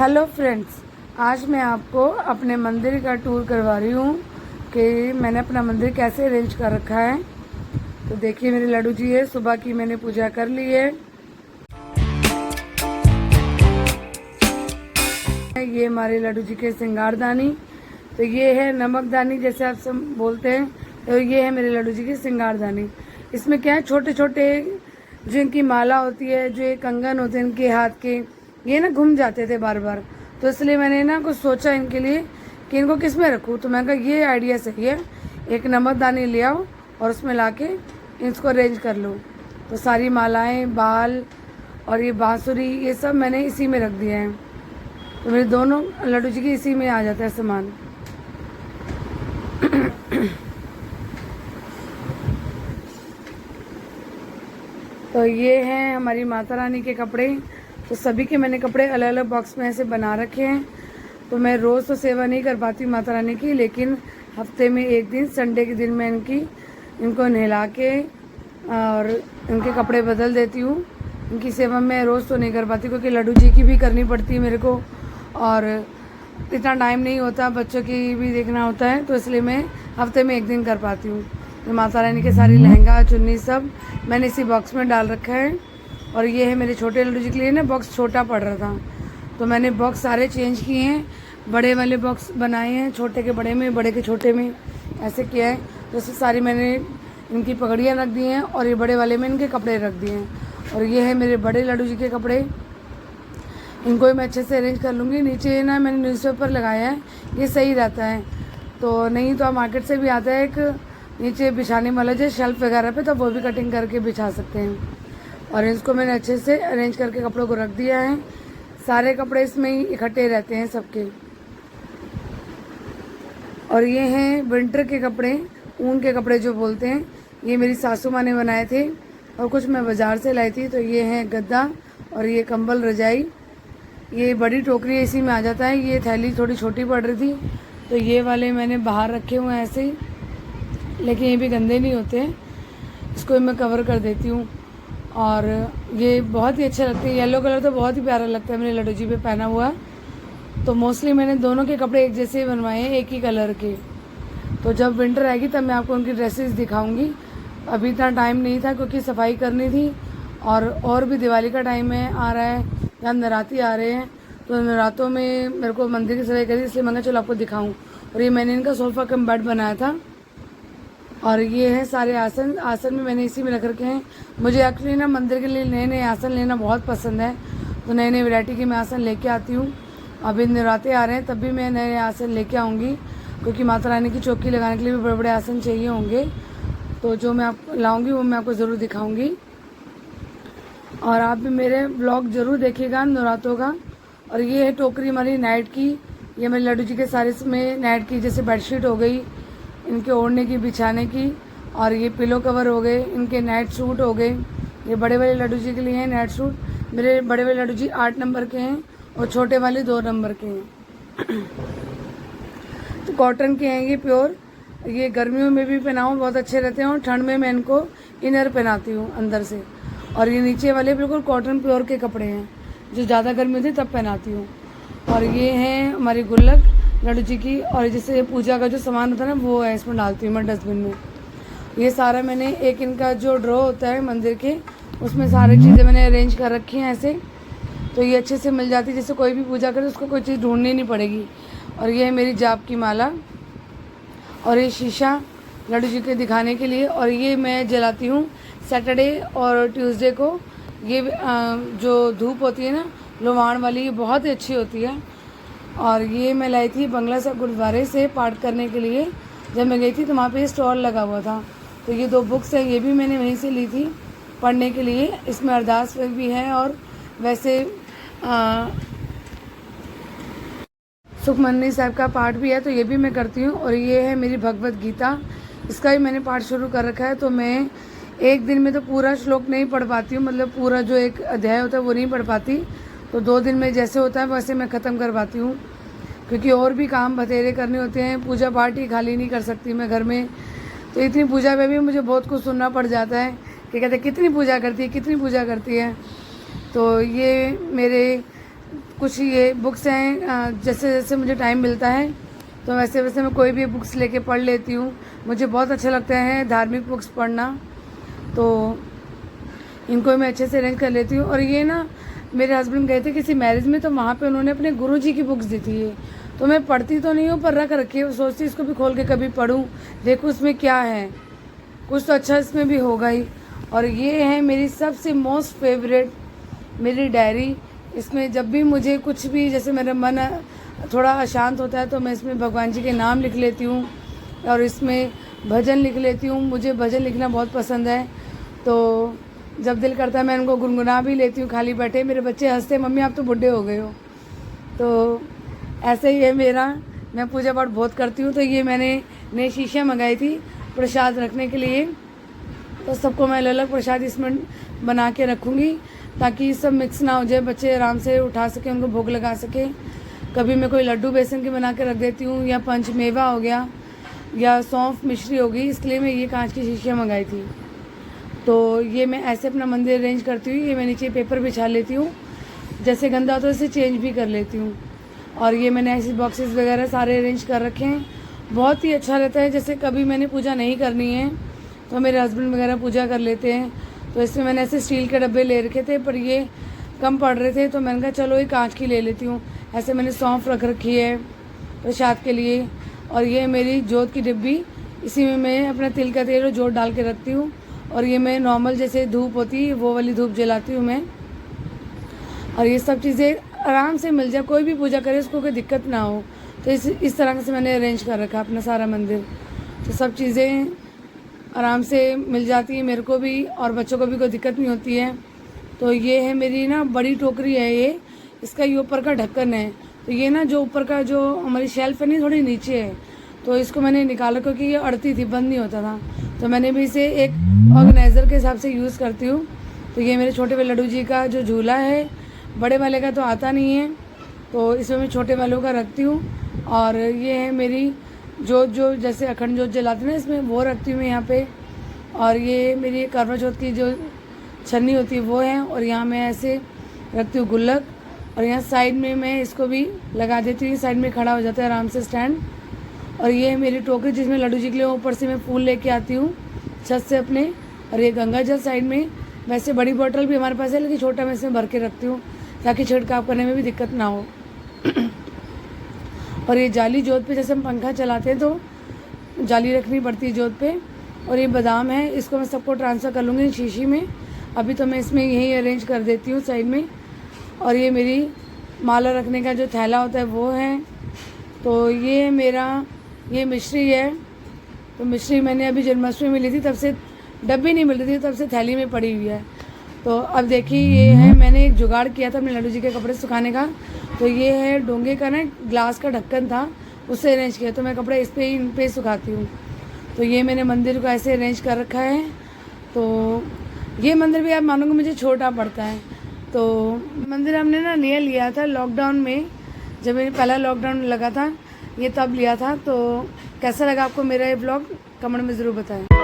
Hello friends, आज मैं आपको अपने मंदिर का टूर करवा रही हूँ कि मैंने अपना मंदिर कैसे अरेंज कर रखा है। तो देखिए मेरे लड्डू जी है, सुबह की मैंने पूजा कर ली है। ये हमारे लड्डू जी के श्रृंगारदानी, तो ये है नमकदानी जैसे आप सब बोलते हैं। तो ये है मेरे लड्डू जी की श्रृंगारदानी। इसमें क्या है, छोटे छोटे जो इनकी माला होती है, जो ये कंगन होते हैं इनके हाथ के, ये ना घूम जाते थे बार बार। तो इसलिए मैंने ना कुछ सोचा इनके लिए कि इनको किस में रखूँ। तो मैं कहा ये आइडिया सही है, एक नमकदानी ले आओ और उसमें लाके इसको अरेंज कर लो। तो सारी मालाएं, बाल और ये बांसुरी, ये सब मैंने इसी में रख दिया है। तो मेरे दोनों लड्डू जी की इसी में आ जाता है सामान। तो ये हैं हमारी माता रानी के कपड़े। तो सभी के मैंने कपड़े अलग अलग बॉक्स में ऐसे बना रखे हैं। तो मैं रोज़ तो सेवा नहीं कर पाती माता रानी की, लेकिन हफ्ते में एक दिन, संडे के दिन मैं इनको नहला के और इनके कपड़े बदल देती हूँ। इनकी सेवा मैं रोज़ तो नहीं कर पाती क्योंकि लड्डू जी की भी करनी पड़ती है मेरे को, और इतना टाइम नहीं होता, बच्चों की भी देखना होता है। तो इसलिए मैं हफ्ते में एक दिन कर पाती हूँ। तो माता रानी के सारी लहंगा चुन्नी सब मैंने इसी बॉक्स में डाल रखा है। और ये है मेरे छोटे लड्डू जी के लिए ना, बॉक्स छोटा पड़ रहा था तो मैंने बॉक्स सारे चेंज किए हैं, बड़े वाले बॉक्स बनाए हैं, छोटे के बड़े में, बड़े के छोटे में, ऐसे किया है। जैसे सारी मैंने इनकी पगड़ियाँ रख दी हैं और ये बड़े वाले में इनके कपड़े रख दिए हैं। और ये है मेरे बड़े लड्डू जी के कपड़े, इनको भी मैं अच्छे से अरेंज कर लूँगी। नीचे ना मैंने न्यूज़पेपर लगाया है, ये सही रहता है। तो नहीं तो आप मार्केट से भी आता है एक नीचे बिछाने वाला जो शेल्फ वगैरह पे, तो वो भी कटिंग करके बिछा सकते हैं। और इसको मैंने अच्छे से अरेंज करके कपड़ों को रख दिया है। सारे कपड़े इसमें ही इकट्ठे रहते हैं सबके। और ये हैं विंटर के कपड़े, ऊन के कपड़े जो बोलते हैं। ये मेरी सासू माँ ने बनाए थे और कुछ मैं बाज़ार से लाई थी। तो ये है गद्दा और ये कंबल रजाई। ये बड़ी टोकरी इसी में आ जाता है। ये थैली थोड़ी छोटी पड़ रही थी तो ये वाले मैंने बाहर रखे हुए हैं ऐसे ही, लेकिन ये भी गंदे नहीं होते हैं। इसको मैं कवर कर देती हूँ। और ये बहुत ही अच्छे लगते हैं, येलो कलर तो बहुत ही प्यारा लगता है मेरे लड्डू जी पे पहना हुआ। तो मोस्टली मैंने दोनों के कपड़े एक जैसे बनवाए हैं, एक ही कलर के। तो जब विंटर आएगी तब मैं आपको उनकी ड्रेसेस दिखाऊंगी। अभी इतना टाइम नहीं था क्योंकि सफाई करनी थी, और भी दिवाली का टाइम है आ रहा है, या नवरात्रि आ रहे हैं। तो नवरात्रों में मेरे को मंदिर की सफाई करी, इसलिए मैंने चलो आपको दिखाऊँ। और ये मैंने इनका सोफ़ा कम बेड बनाया था। और ये है सारे आसन, आसन भी मैंने इसी में रख रखे हैं। मुझे एक्चुअली ना मंदिर के लिए नए नए आसन लेना बहुत पसंद है, तो नए नए वैरायटी के मैं आसन लेके आती हूँ। अभी नवरात्रे आ रहे हैं तब भी मैं नए आसन लेके आऊँगी, क्योंकि माता रानी की चौकी लगाने के लिए भी बड़े बड़े आसन चाहिए होंगे। तो जो मैं आपको लाऊँगी वो मैं आपको ज़रूर दिखाऊँगी। और आप भी मेरे ब्लॉग ज़रूर देखिएगा नवरात्रों का। और ये है टोकरी हमारी नाइट की, ये मेरे लड्डू जी के सारे में नाइट की, जैसे बेडशीट हो गई, इनके ओढ़ने की, बिछाने की, और ये पिलो कवर हो गए, इनके नाइट सूट हो गए। ये बड़े वाले लड्डू जी के लिए हैं नाइट सूट। मेरे बड़े वाले लड्डू जी 8 नंबर के हैं और छोटे वाले 2 नंबर के हैं। तो कॉटन के हैं ये, प्योर। ये गर्मियों में भी पहनाऊँ बहुत अच्छे रहते हैं, और ठंड में मैं इनको इनर पहनाती हूँ अंदर से। और ये नीचे वाले बिल्कुल कॉटन प्योर के कपड़े हैं, जो ज़्यादा गर्मी होती है तब पहनाती हूँ। और ये हैं हमारी गुल्लक लड्डू जी की, और जैसे पूजा का जो सामान होता है ना, वो है इसमें डालती हूँ मैं डस्टबिन में। ये सारा मैंने एक इनका जो ड्रॉ होता है मंदिर के, उसमें सारी चीज़ें मैंने अरेंज कर रखी हैं ऐसे। तो ये अच्छे से मिल जाती है, जैसे कोई भी पूजा करे उसको कोई चीज़ ढूंढनी नहीं पड़ेगी। और ये है मेरी जाप की माला, और ये शीशा लड्डू जी के दिखाने के लिए। और ये मैं जलाती हूँ सैटरडे और ट्यूसडे को। ये जो धूप होती है ना लोवाण वाली, ये बहुत ही अच्छी होती है। और ये मैं लाई थी बंगला साहब गुरुद्वारे से पाठ करने के लिए। जब मैं गई थी तो वहाँ पे स्टॉल लगा हुआ था। तो ये 2 बुक्स हैं, ये भी मैंने वहीं से ली थी पढ़ने के लिए। इसमें अरदास भी है और वैसे सुखमनी साहब का पाठ भी है, तो ये भी मैं करती हूँ। और ये है मेरी भगवत गीता, इसका भी मैंने पाठ शुरू कर रखा है। तो मैं एक दिन में तो पूरा श्लोक नहीं पढ़ पाती हूँ, मतलब पूरा जो एक अध्याय होता है वो नहीं पढ़ पाती। तो 2 दिन में जैसे होता है वैसे मैं ख़त्म करवाती हूँ, क्योंकि और भी काम बतेरे करने होते हैं। पूजा पाठ ही खाली नहीं कर सकती मैं घर में। तो इतनी पूजा में भी मुझे बहुत कुछ सुनना पड़ जाता है कि कहते कितनी पूजा करती है, कितनी पूजा करती है। तो ये मेरे कुछ ये बुक्स हैं, जैसे जैसे मुझे टाइम मिलता है तो वैसे वैसे मैं कोई भी बुक्स लेके पढ़ लेती हूँ। मुझे बहुत अच्छा लगता है धार्मिक बुक्स पढ़ना, तो इनको मैं अच्छे से अरेंज कर लेती हूँ। और ये ना मेरे हस्बैंड गए थे किसी मैरिज में, तो वहाँ पे उन्होंने अपने गुरुजी की बुक्स दी थी ये, तो मैं पढ़ती तो नहीं हूँ पर रख रखी है, सोचती इसको भी खोल के कभी पढूं, देखूँ इसमें क्या है, कुछ तो अच्छा इसमें भी होगा ही। और ये है मेरी सबसे मोस्ट फेवरेट मेरी डायरी। इसमें जब भी मुझे कुछ भी, जैसे मेरा मन थोड़ा अशांत होता है तो मैं इसमें भगवान जी के नाम लिख लेती हूँ और इसमें भजन लिख लेती हूँ। मुझे भजन लिखना बहुत पसंद है, तो जब दिल करता है मैं उनको गुनगुना भी लेती हूँ खाली बैठे। मेरे बच्चे हंसते, मम्मी आप तो बुढ़े हो गए हो। तो ऐसे ही है मेरा, मैं पूजा पाठ बहुत करती हूँ। तो ये मैंने नई शीशियाँ मंगाई थी प्रसाद रखने के लिए, तो सबको मैं अलग अलग प्रसाद इसमें बना के रखूँगी ताकि सब मिक्स ना हो जाए, बच्चे आराम से उठा सके, उनको भोग लगा सके। कभी मैं कोई लड्डू बेसन के बना के रख देती हूँ, या पंचमेवा हो गया, या सौंफ मिश्री होगी, इसके लिए मैं ये कांच की शीशियाँ मंगाई थी। तो ये मैं ऐसे अपना मंदिर अरेंज करती हूँ। ये मैं नीचे पेपर बिछा लेती हूँ, जैसे गंदा होता है उसे चेंज भी कर लेती हूँ। और ये मैंने ऐसे बॉक्सेस वगैरह सारे अरेंज कर रखे हैं, बहुत ही अच्छा रहता है। जैसे कभी मैंने पूजा नहीं करनी है तो मेरे हस्बैंड वगैरह पूजा कर लेते हैं, तो इसमें मैंने ऐसे स्टील के डब्बे ले रखे थे पर ये कम पड़ रहे थे, तो मैंने कहा चलो ये कांच की ले लेती हूँ। ऐसे मैंने सौंफ रख रखी है प्रसाद के लिए। और ये मेरी जोत की डिब्बी, इसी में मैं अपना तिल का तेल और जोत डाल के रखती हूँ। और ये मैं नॉर्मल जैसे धूप होती है वो वाली धूप जलाती हूँ मैं। और ये सब चीज़ें आराम से मिल जाए, कोई भी पूजा करे उसको कोई दिक्कत ना हो, तो इस तरह से मैंने अरेंज कर रखा अपना सारा मंदिर। तो सब चीज़ें आराम से मिल जाती है मेरे को भी, और बच्चों को भी कोई दिक्कत नहीं होती है। तो ये है मेरी ना बड़ी टोकरी है ये, इसका ये ऊपर का ढक्कन है। तो ये ना जो ऊपर का जो हमारी शेल्फ है नहीं थोड़ी नीचे है, तो इसको मैंने निकाला क्योंकि ये अड़ती थी, बंद नहीं होता था, तो मैंने भी इसे एक ऑर्गेनाइज़र के हिसाब से यूज़ करती हूँ। तो ये मेरे छोटे वाले लड्डू जी का जो झूला है, बड़े वाले का तो आता नहीं है, तो इसमें मैं छोटे वालों का रखती हूँ। और ये है मेरी जो जैसे अखंड जोत जलाते हैं ना, इसमें वो रखती हूँ यहाँ पे। और ये मेरी करवा चौथ की जो छन्नी होती है वो है। और यहाँ मैं ऐसे रखती हूँ गुल्लक, और यहाँ साइड में मैं इसको भी लगा देती हूँ, साइड में खड़ा हो जाता है आराम से स्टैंड। और ये है मेरी टोकरी जिसमें लड्डू जी के लिए ऊपर से मैं फूल लेके आती हूँ छत से अपने। और ये गंगा जल साइड में, वैसे बड़ी बोतल भी हमारे पास है लेकिन छोटा मैं इसमें भर के रखती हूँ ताकि छिड़काव करने में भी दिक्कत ना हो। और ये जाली जोत पे जैसे हम पंखा चलाते हैं तो जाली रखनी पड़ती है जोत पे। और ये बादाम है, इसको मैं सबको ट्रांसफ़र कर लूँगी शीशी में, अभी तो मैं इसमें यही अरेंज कर देती हूँ साइड में। और ये मेरी माला रखने का जो थैला होता है वो है। तो ये मेरा ये मिश्री है, तो मिश्री मैंने अभी जन्माष्टमी में ली थी, तब से डब्बी नहीं मिल रही थी, तब से थैली में पड़ी हुई है। तो अब देखिए ये है, मैंने एक जुगाड़ किया था अपने लड्डू जी के कपड़े सुखाने का। तो ये है डोंगे का ना ग्लास का ढक्कन था, उससे अरेंज किया, तो मैं कपड़े इस पे इन पे सुखाती हूँ। तो ये मैंने मंदिर को ऐसे अरेंज कर रखा है। तो ये मंदिर भी आप मानोगे मुझे छोटा पड़ता है। तो मंदिर हमने ना नया लिया था लॉकडाउन में, जब मेरा पहला लॉकडाउन लगा था ये तब लिया था। तो कैसा लगा आपको मेरा ये ब्लॉग, कमेंट में ज़रूर बताएं।